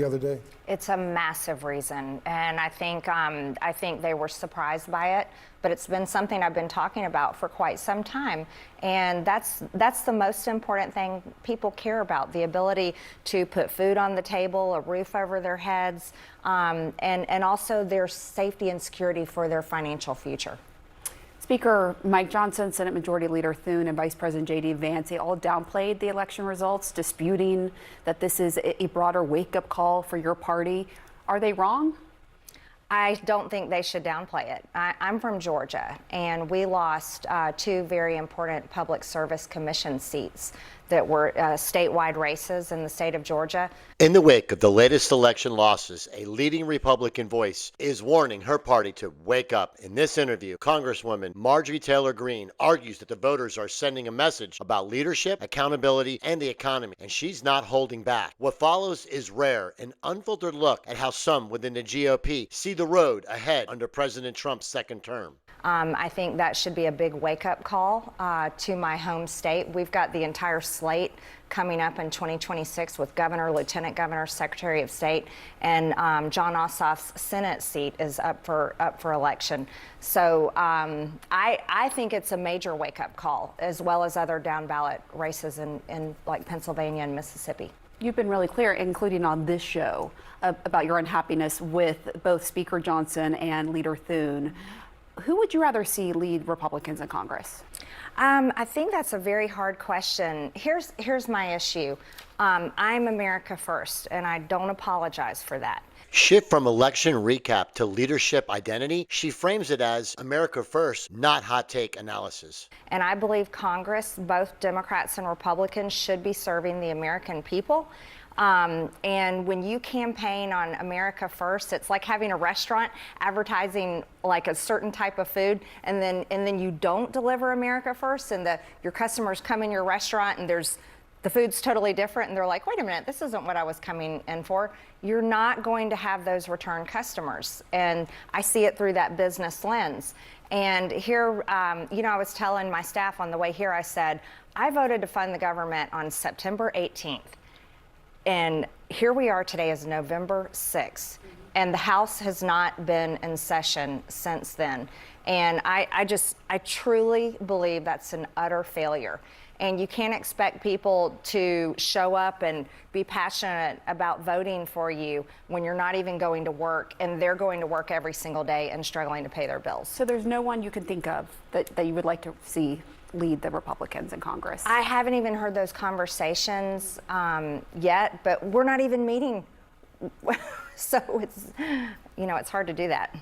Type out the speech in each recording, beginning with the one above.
the other day? It's a massive reason, and I think they were surprised by it. But it's been something I've been talking about for quite some time, and that's the most important thing people care about: the ability to put food on the table, a roof over their heads, and also their safety and security for their financial future. Speaker Mike Johnson, Senate Majority Leader Thune, and Vice President J.D. Vance, they all downplayed the election results, disputing that this is a broader wake-up call for your party. Are they wrong? I don't think they should downplay it. I'm from Georgia, and we lost two very important public service commission seats that were statewide races in the state of Georgia. In the wake of the latest election losses, a leading Republican voice is warning her party to wake up. In this interview, Congresswoman Marjorie Taylor Greene argues that the voters are sending a message about leadership, accountability, and the economy, and she's not holding back. What follows is rare, an unfiltered look at how some within the GOP see the road ahead under President Trump's second term. I think that should be a big wake-up call to my home state. We've got the entire slate coming up in 2026 with governor, lieutenant governor, secretary of state, and John Ossoff's Senate seat is up for election. So I think it's a major wake-up call, as well as other down-ballot races in like Pennsylvania and Mississippi. You've been really clear, including on this show, about your unhappiness with both Speaker Johnson and Leader Thune. Who would you rather see lead Republicans in Congress? I think that's a very hard question. Here's my issue. I'm America first, and I don't apologize for that. Shift from election recap to leadership identity, she frames it as America first, not hot take analysis. And I believe Congress, both Democrats and Republicans, should be serving the American people. And when you campaign on America first, it's like having a restaurant advertising like a certain type of food, and then you don't deliver America first, and your customers come in your restaurant and the food's totally different, and they're like, wait a minute, this isn't what I was coming in for. You're not going to have those return customers. And I see it through that business lens. And here, I was telling my staff on the way here, I said, I voted to fund the government on September 18th. And here we are today is November 6th, and the House has not been in session since then. And I truly believe that's an utter failure. And you can't expect people to show up and be passionate about voting for you when you're not even going to work, and they're going to work every single day and struggling to pay their bills. So there's no one you can think of that you would like to see lead the Republicans in Congress? I haven't even heard those conversations yet, but we're not even meeting. So it's hard to do that.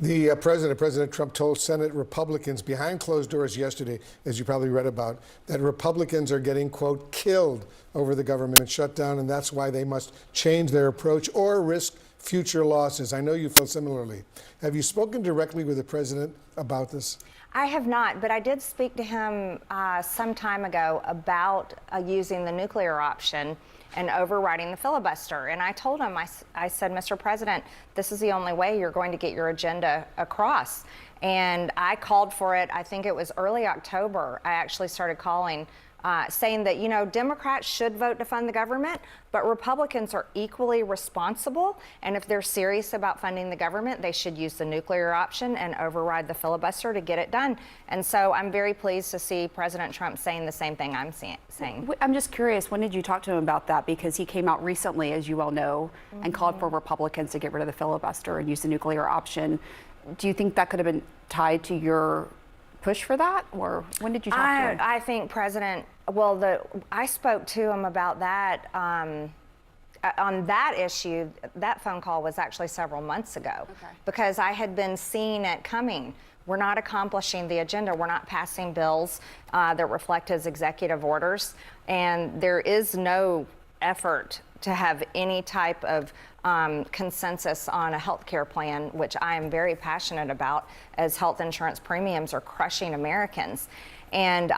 The President Trump told Senate Republicans behind closed doors yesterday, as you probably read about, that Republicans are getting, quote, killed over the government shutdown, and that's why they must change their approach or risk future losses. I know you feel similarly. Have you spoken directly with the president about this? I have not, but I did speak to him some time ago about using the nuclear option and overriding the filibuster. And I told him, I said, Mr. President, this is the only way you're going to get your agenda across. And I called for it, I think it was early October. I actually started calling saying that, Democrats should vote to fund the government, but Republicans are equally responsible. And if they're serious about funding the government, they should use the nuclear option and override the filibuster to get it done. And so I'm very pleased to see President Trump saying the same thing I'm saying. I'm just curious, when did you talk to him about that? Because he came out recently, as you well know, and called for Republicans to get rid of the filibuster and use the nuclear option. Do you think that could have been tied to your push for that, or when did you talk to him? I think I spoke to him about that on that issue. That phone call was actually several months ago, because I had been seeing it coming. We're not accomplishing the agenda. We're not passing bills that reflect his executive orders, and there is no effort to have any type of consensus on a health care plan, which I am very passionate about, as health insurance premiums are crushing Americans. And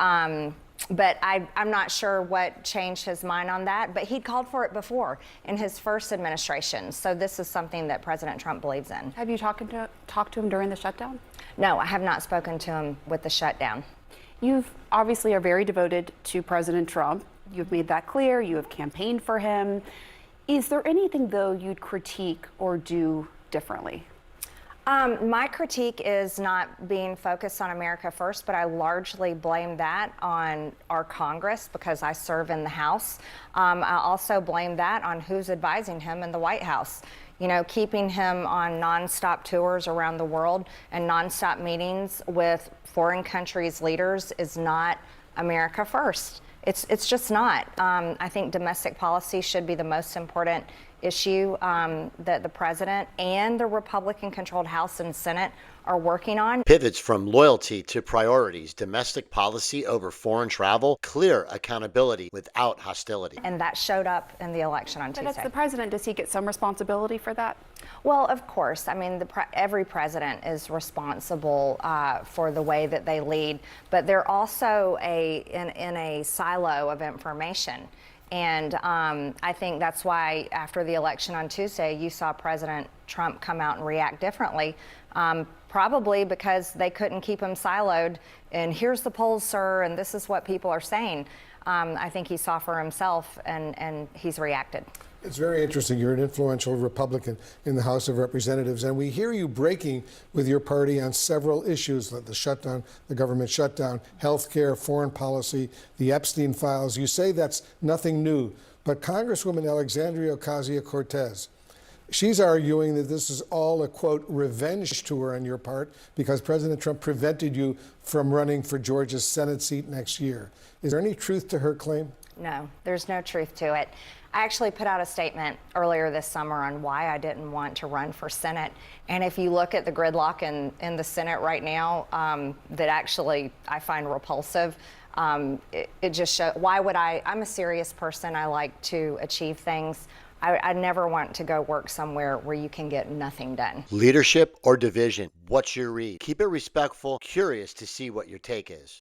but I'm not sure what changed his mind on that, but he'd called for it before in his first administration. So this is something that President Trump believes in. Have you talked to him during the shutdown? No, I have not spoken to him with the shutdown. You obviously are very devoted to President Trump. You've made that clear. You have campaigned for him. Is there anything, though, you'd critique or do differently? My critique is not being focused on America first, but I largely blame that on our Congress because I serve in the House. I also blame that on who's advising him in the White House. You know, keeping him on nonstop tours around the world and nonstop meetings with foreign countries' leaders is not America first. It's just not. I think domestic policy should be the most important issue that the president and the Republican-controlled House and Senate are working on. Pivots from loyalty to priorities, domestic policy over foreign travel, clear accountability without hostility. And that showed up in the election on But Tuesday. as the president, does he get some responsibility for that? Well, of course. I mean, every president is responsible for the way that they lead, but they're also in a silo of information. And I think that's why after the election on Tuesday, you saw President Trump come out and react differently, probably because they couldn't keep him siloed. And here's the polls, sir, and this is what people are saying. I think he saw for himself, and he's reacted. It's very interesting. You're an influential Republican in the House of Representatives, and we hear you breaking with your party on several issues, like the shutdown, the government shutdown, health care, foreign policy, the Epstein files. You say that's nothing new, but Congresswoman Alexandria Ocasio-Cortez, she's arguing that this is all a, quote, revenge tour on your part because President Trump prevented you from running for Georgia's Senate seat next year. Is there any truth to her claim? No, there's no truth to it. I actually put out a statement earlier this summer on why I didn't want to run for Senate. And if you look at the gridlock in the Senate right now, that actually I find repulsive, it just shows, why would I'm a serious person. I like to achieve things. I never want to go work somewhere where you can get nothing done. Leadership or division? What's your read? Keep it respectful, curious to see what your take is.